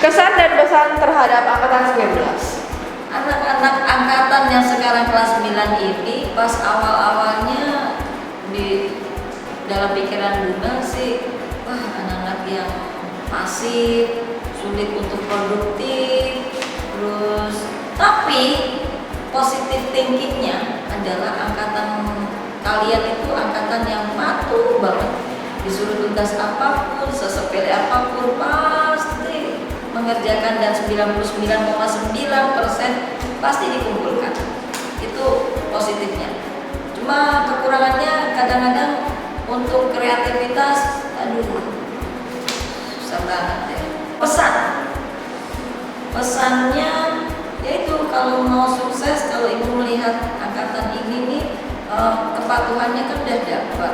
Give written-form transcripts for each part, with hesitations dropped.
Kesan dan pesan terhadap angkatan 19. Anak-anak angkatan yang sekarang kelas 9 ini pas awal-awalnya di dalam pikiran Bunda sih, wah anak-anak yang pasif, sulit untuk produktif, terus tapi positif thinkingnya adalah angkatan kalian itu angkatan yang patuh banget, disuruh tugas apapun, sesepele apapun pasti mengerjakan dan 99,9% pasti dikumpulkan. Itu positifnya. Cuma kekurangannya kadang-kadang untuk kreativitas, aduh susah banget ya. Pesannya yaitu kalau mau sukses, kalau ibu melihat angkatan ini nih kepatuhannya kan udah dapat,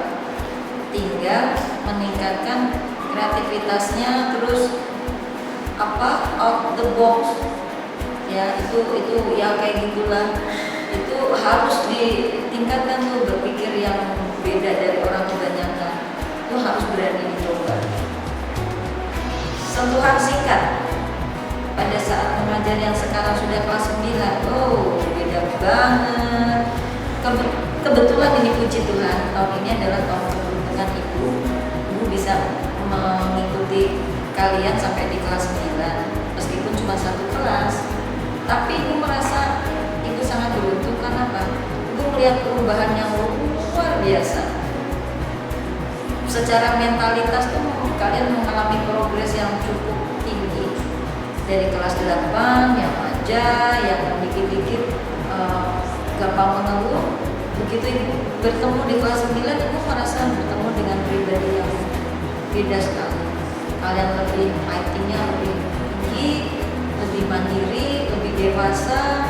tinggal meningkatkan kreativitasnya, terus out the box ya, itu ya kayak gitulah, itu harus ditingkatkan tuh, berpikir yang beda dari orang kebanyakan itu harus berani dicoba. Sentuhan singkat pada saat mengajar yang sekarang sudah kelas 9, oh beda banget. Kebetulan ini puji Tuhan, tahun ini adalah tahun keberuntungan ibu bisa mengikuti kalian sampai di kelas 9 meskipun cuma satu kelas, tapi ibu merasa ibu sangat beruntung. Karena apa? Ibu melihat perubahan yang luar biasa. Secara mentalitas tuh kalian mengalami progres yang cukup tinggi, dari kelas 8 yang aja, yang dikit-dikit gampang mengeluh. Begitu ibu bertemu di kelas 9, ibu merasa bertemu dengan pribadi yang beda sekali. Kalian lebih fightingnya lebih tinggi, lebih mandiri, lebih dewasa,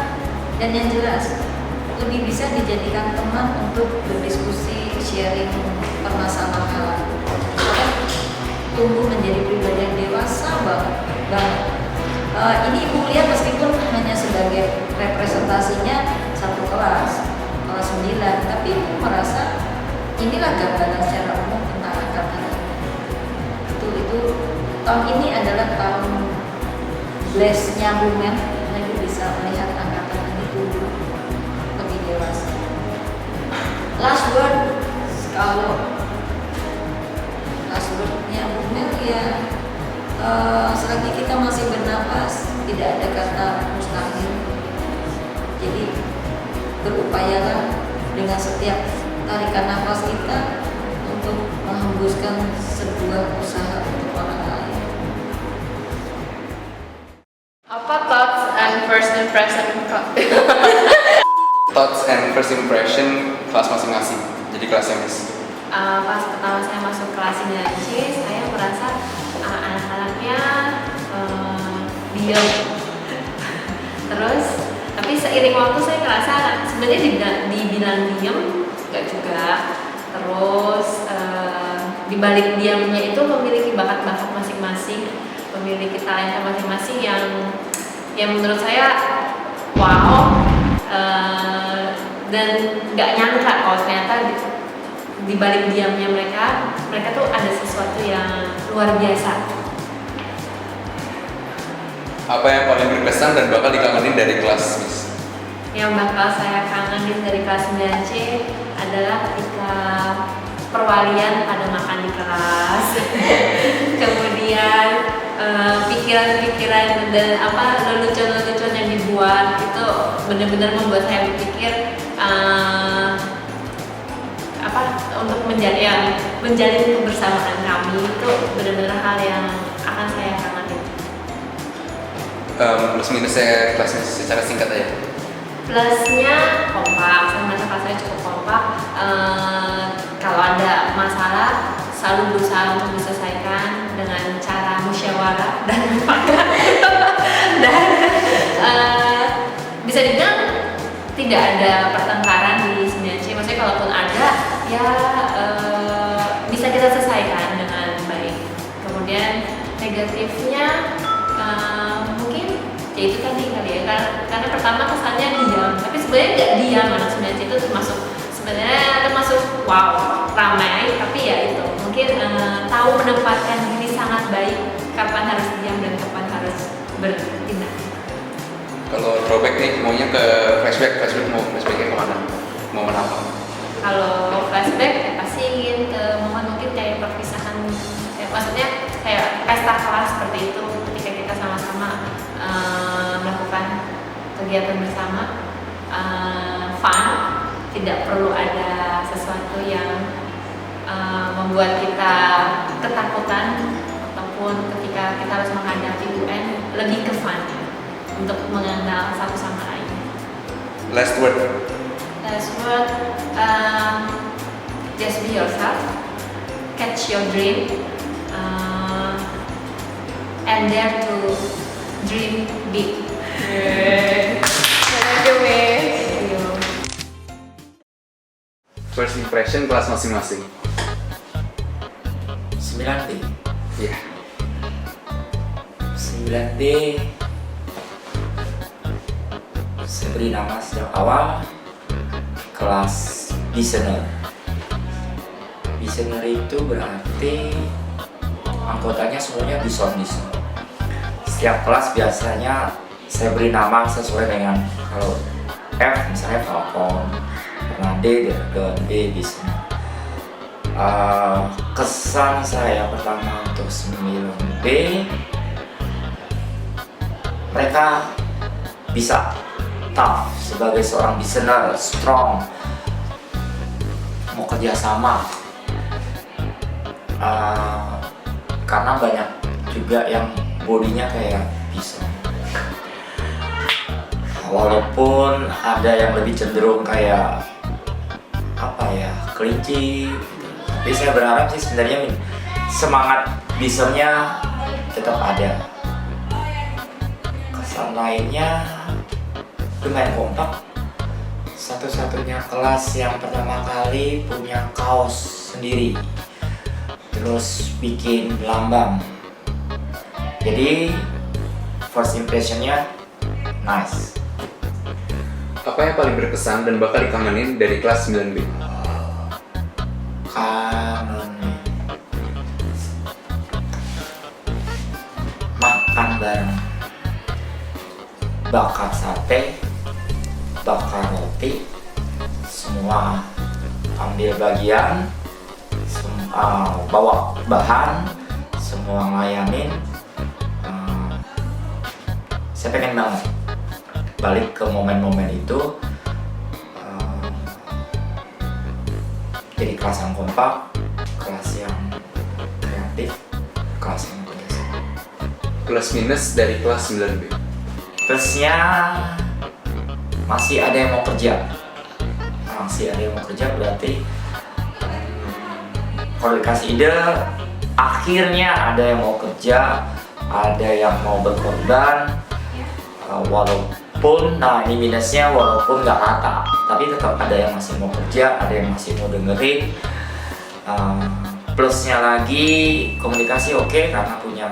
dan yang jelas lebih bisa dijadikan teman untuk berdiskusi, sharing permasalahan. Tumbuh menjadi pribadi yang dewasa banget. Ini ibu lihat meskipun hanya sebagai representasinya satu kelas 9, tapi ibu merasa inilah gambaran secara umum tentang angkatan ini. Itu tahun ini adalah tahun bless-nya Bumen, ibu bisa melihat angkatan ini tumbuh lebih dewasa. Last word, kalau last word-nya Bumen ya, selagi kita masih bernapas tidak ada kata mustahil. Jadi berupayalah dengan setiap tarikan nafas kita untuk menghembuskan sebuah usaha untuk orang lain. Apa thoughts and first impression? Thoughts and first impression kelas masing-masing. Jadi kelasnya Miss. Pas pertama saya masuk kelas 9C, saya merasa anak-anaknya diam. Terus, tapi seiring waktu saya ngerasa sebenarnya dibilang diam enggak juga. Terus di balik diamnya itu memiliki bakat-bakat masing-masing, memiliki talenta masing-masing yang menurut saya wow, dan nggak nyangka kalau ternyata di balik diamnya mereka tuh ada sesuatu yang luar biasa. Apa yang paling berkesan dan bakal dikangenin dari kelas Miss? Yang bakal saya kangenin dari kelas 9C adalah ketika perwalian pada makan di kelas. Kemudian pikiran-pikiran dan lelucon-lelucon yang dibuat itu benar-benar membuat saya berpikir untuk menjalin kebersamaan kami itu benar-benar hal yang akan saya kangenin. Plus minusnya kelasnya secara singkat aja. Plusnya kompak, saya merasa kelas saya cukup kompak. Kalau ada masalah selalu berusaha untuk diselesaikan dengan cara musyawarah dan mufakat. Dan bisa dibilang tidak ada pertengkaran di 9C. Maksudnya kalaupun ada ya bisa kita selesaikan dengan baik. Kemudian negatifnya mungkin ya itu tadi kali ya, karena pertama kesannya diam, tapi sebenarnya nggak diam. Anak 9C itu termasuk wow ramai, tapi ya itu mungkin tahu menempatkan diri sangat baik, kapan harus diam dan kapan harus bertindak. Kalau throwback nih, maunya ke flashback mau flashbacknya kemana? Momen apa? Kalau flashback ya pasti ingin ke momen mungkin kayak perpisahan, ya, maksudnya kayak pesta kelas seperti itu ketika kita sama-sama melakukan kegiatan bersama, fun, tidak perlu ada sesuatu yang membuat kita ketakutan ataupun ketika kita harus menghadapi UN, lebih ke fun untuk mengenal satu sama lain. Last word. Last word, just be yourself, catch your dream, and dare to dream big. Thank you, Miss. Thank you. First impression kelas masing-masing. 9B. Iya. 9B saya beri nama sejak awal kelas listener. Listener itu berarti anggotanya semuanya bison. Setiap kelas biasanya saya beri nama sesuai dengan, kalau F misalnya Falcon, karena D Dragon, B Bison. Kesan saya pertama untuk 9B, mereka bisa tough sebagai seorang listener, strong, mau kerjasama, karena banyak juga yang bodinya kayak bison. Walaupun ada yang lebih cenderung kayak apa ya, kelinci, tapi saya berharap sih sebenarnya semangat bisonnya tetap ada. Kesan lainnya lumayan kompak, satu-satunya kelas yang pertama kali punya kaos sendiri, terus bikin lambang. Jadi first impressionnya nice. Apa yang paling berkesan dan bakal dikangenin dari kelas 9B? Kangen makan bareng, bakar sate, bakar roti, semua ambil bagian, bawa bahan, semua ngelayanin. Saya pengen banget balik ke momen-momen itu, jadi kelas yang kompak, kelas yang kreatif, kelas yang kerjasama. Plus minus dari kelas 9B. Plusnya masih ada yang mau kerja, berarti kalau dikasih ide, akhirnya ada yang mau kerja, ada yang mau berkorban. Walaupun, nah ini minusnya, walaupun nggak rata, tapi tetap ada yang masih mau kerja, ada yang masih mau dengerin. Plusnya lagi komunikasi oke, karena punya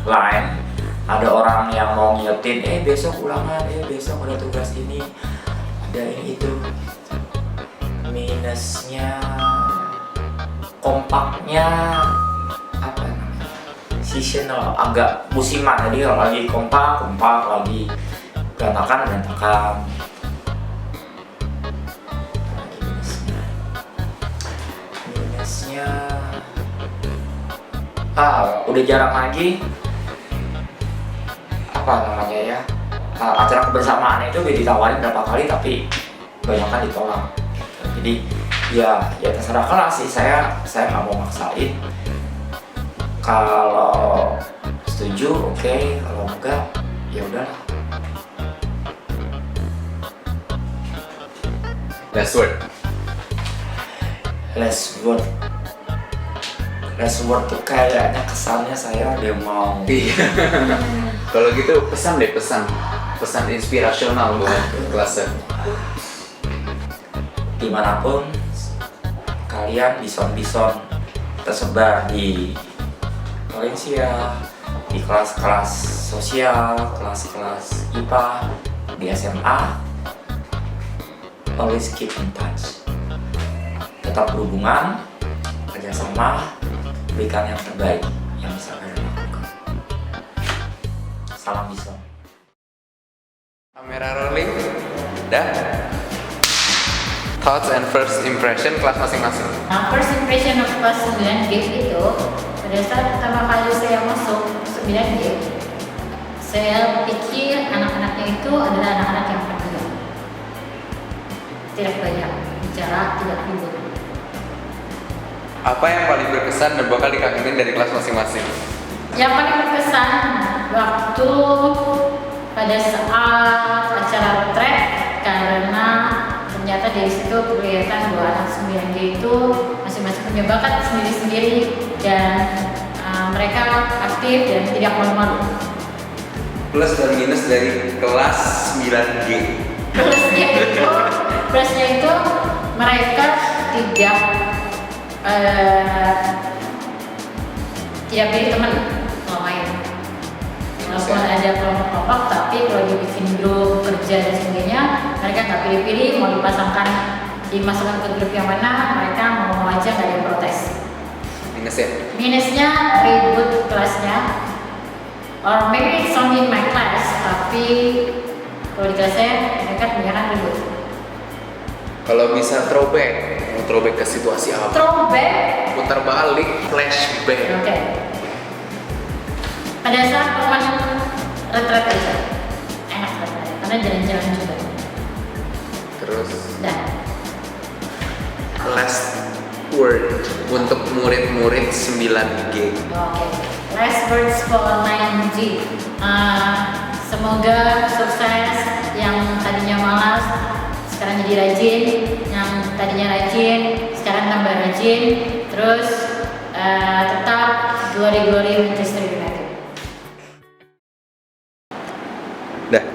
line. Ada orang yang mau ngingetin, besok ulangan, besok ada tugas ini, ada ini itu. Minusnya kompaknya apa namanya, seasonal, agak musiman. Jadi kalau lagi kompak, lagi berantakan. Minusnya udah jarang lagi apa namanya ya, acara kebersamaan itu udah ditawarin berapa kali tapi banyak kan ditolak. Jadi ya terserah kelas sih, saya nggak mau maksain. Kalau setuju oke, kalau enggak ya udahlah. Last word tuh kayaknya kesannya saya udah mau. Kalau gitu pesan inspirasional buat kelasnya. Dimanapun kalian bison tersebar di Valencia, di kelas-kelas sosial, kelas-kelas IPA, di SMA, always keep in touch. Tetap berhubungan, kerjasama, berikan yang terbaik yang bisa kalian lakukan. Salam Bison. Kamera rolling. Dah. Thoughts and first impression kelas masing-masing. Nah, first impression of kelas 9G itu pada saat pertama kali saya masuk 9G, saya pikir anak-anaknya itu adalah anak-anak yang pendiam, tidak banyak bicara, tidak ribut. Apa yang paling berkesan dan bakal dikangenin dari kelas masing-masing? Yang paling berkesan waktu pada saat acara trek, karena ternyata dari situ kelihatan bahwa anak 9G itu masing-masing punya bakat sendiri-sendiri dan mereka aktif dan tidak malu-malu. Plus dan minus dari kelas 9G. Plusnya itu mereka tidak pilih teman kalau main. Walaupun ada kelompok-kelompok, tapi kalau dia bikin grup kerja dan sebagainya, mereka nggak pilih-pilih mau dimasukkan ke grup yang mana, mereka mau aja, nggak ada yang protes. Minus ya? Minusnya ribut kelasnya, or maybe it's only in my class, tapi kalau di kelas saya mereka kebanyakan ribut. Kalau bisa throwback, mau throwback ke situasi apa? Throwback. Putar balik, flashback. Oke. Pada saat momen retret aja, enak retret, karena jalan-jalan juga. Terus Dan last word untuk murid-murid 9G. oke, last words for 9G. Semoga sukses yang tadinya malas sekarang jadi rajin, yang tadinya rajin sekarang tambah rajin, terus tetap glory Manchester United. Dah.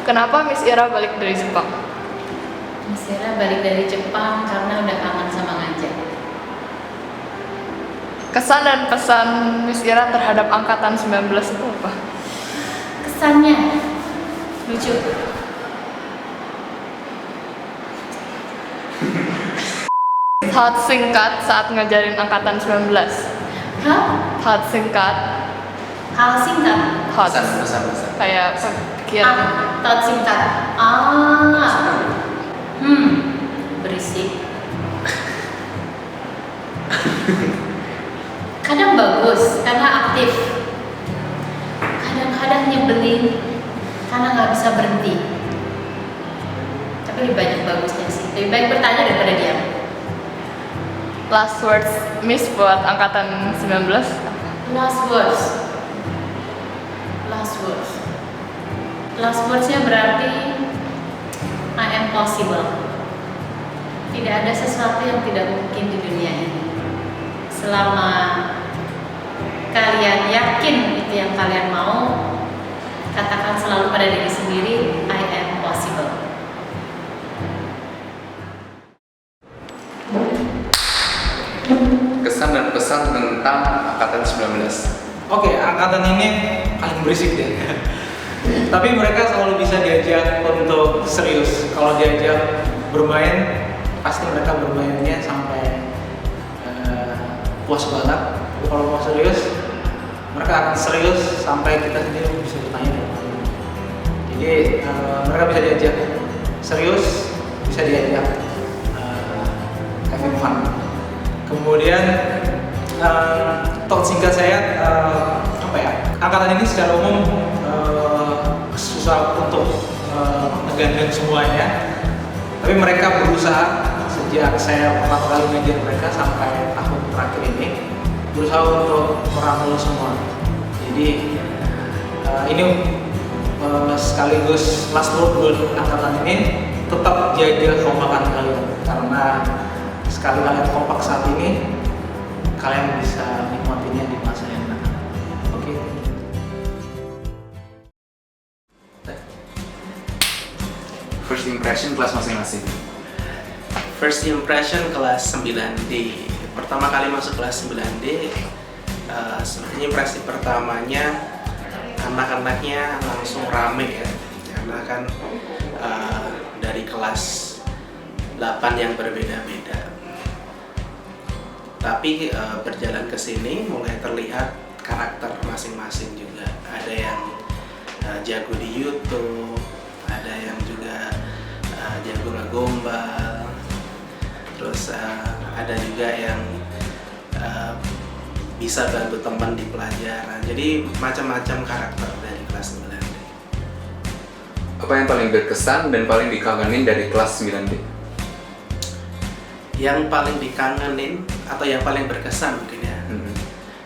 Kenapa Miss Ira balik dari Jepang? Miss Ira balik dari Jepang karena udah kangen sama ngajar. Kesan dan pesan Miss Ira terhadap angkatan 19 itu apa? Kesannya lucu. Thought singkat saat ngajarin angkatan 19. Hah? Thought singkat. Hal singkat. Thought. Pesan. Kayak pikiran. Thought singkat. Berisik. Kadang bagus karena aktif. Kadang-kadang nyebelin karena nggak bisa berhenti. Tapi lebih banyak bagusnya sih. Lebih baik bertanya daripada diam. Last words Miss buat angkatan 19. Last words. Last wordsnya berarti I am possible. Tidak ada sesuatu yang tidak mungkin di dunia ini. Selama kalian yakin itu yang kalian mau, katakan selalu pada diri sendiri, I am possible. Kesan dan pesan tentang angkatan 19. Oke, angkatan ini paling berisik deh. Tapi mereka selalu bisa diajak untuk serius. Kalau diajak bermain, pasti mereka bermainnya sampai puas banget. Kalau mau serius, mereka akan serius sampai kita sendiri bisa bertanya. Jadi mereka bisa diajak serius, bisa diajak having fun. Kemudian thought singkat saya angkatan ini secara umum susah untuk ngegandeng semuanya, tapi mereka berusaha sejak saya pertama kali ngajar mereka sampai tahun terakhir ini berusaha untuk merangkul semua. Jadi ini sekaligus last word buat angkatan ini, tetap jaga kompakan kalian, karena sekali kalian kompak saat ini, kalian bisa nikmatinya di masa yang datang. Oke. First impression kelas masing-masing. First impression kelas 9D. Pertama kali masuk kelas 9D, sebenarnya impresi pertamanya anak-anaknya langsung rame ya, karena kan dari kelas 8 yang berbeda-beda. Tapi berjalan ke sini mulai terlihat karakter masing-masing juga. Ada yang jago di YouTube, ada yang juga jago ngegombal, terus ada juga yang bisa bantu teman di pelajaran. Jadi macam-macam karakter dari kelas 9D. Apa yang paling berkesan dan paling dikangenin dari kelas 9D? Yang paling dikangenin atau yang paling berkesan mungkin ya.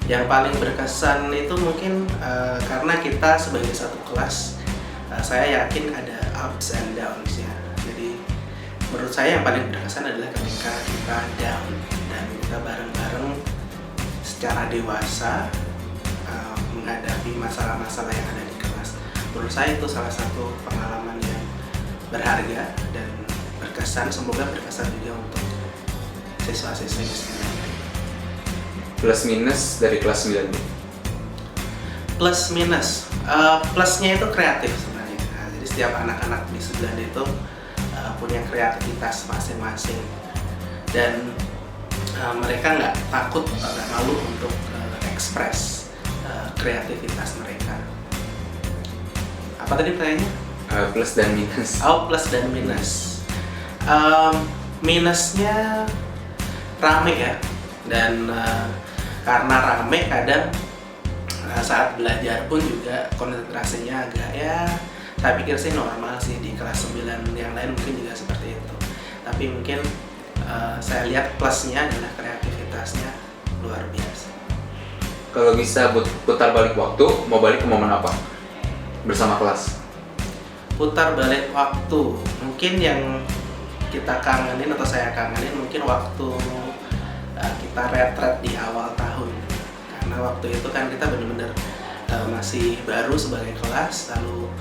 Yang paling berkesan itu mungkin karena kita sebagai satu kelas, saya yakin ada ups and downs ya. Jadi menurut saya yang paling berkesan adalah ketika kita down dan kita bareng-bareng secara dewasa menghadapi masalah-masalah yang ada di kelas. Menurut saya itu salah satu pengalaman yang berharga dan berkesan. Semoga berkesan juga untuk siswa-siswi di sini. Plus minus dari kelas 9D? Plus minus, plusnya itu kreatif sebenarnya. Nah, jadi setiap anak-anak di 9D itu punya kreativitas masing-masing dan mereka nggak takut, nggak malu untuk ekspres kreativitas mereka. Apa tadi pertanyaannya? Plus dan minus. Oh, plus dan minus. Minusnya rame ya, dan karena rame kadang saat belajar pun juga konsentrasinya agak ya, saya pikir sih normal sih di kelas 9 yang lain mungkin juga seperti itu. Tapi mungkin saya lihat plusnya adalah kreativitasnya luar biasa. Kalau bisa putar balik waktu, mau balik ke momen apa? Bersama kelas? Putar balik waktu, mungkin yang kita kangenin atau saya kangenin mungkin waktu kita retret di awal tahun, karena waktu itu kan kita benar-benar masih baru sebagai kelas, lalu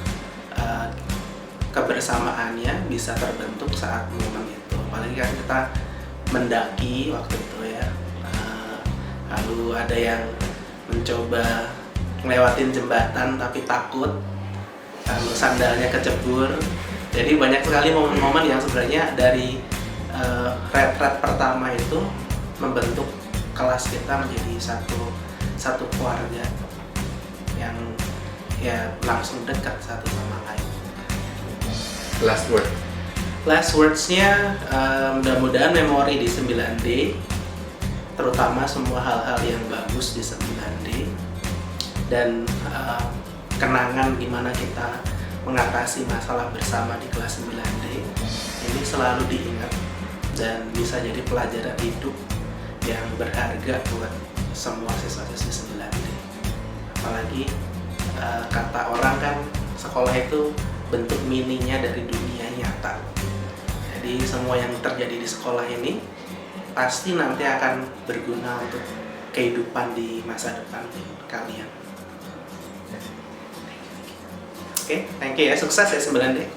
kebersamaannya bisa terbentuk saat momen itu. Apalagi kan kita mendaki waktu itu ya, lalu ada yang mencoba ngelewatin jembatan tapi takut, lalu sandalnya kecebur. Jadi banyak sekali momen-momen yang sebenarnya dari retret pertama itu membentuk kelas kita menjadi satu keluarga yang ya langsung dekat satu sama lain. Last word? Last words-nya mudah-mudahan memori di 9D, terutama semua hal-hal yang bagus di 9D, dan kenangan gimana kita mengatasi masalah bersama di kelas 9D ini selalu diingat dan bisa jadi pelajaran hidup yang berharga buat semua siswa-siswi 9D. Apalagi kata orang kan sekolah itu bentuk mininya dari dunia nyata. Jadi semua yang terjadi di sekolah ini pasti nanti akan berguna untuk kehidupan di masa depan kalian. Oke, thank you ya, sukses ya 9D.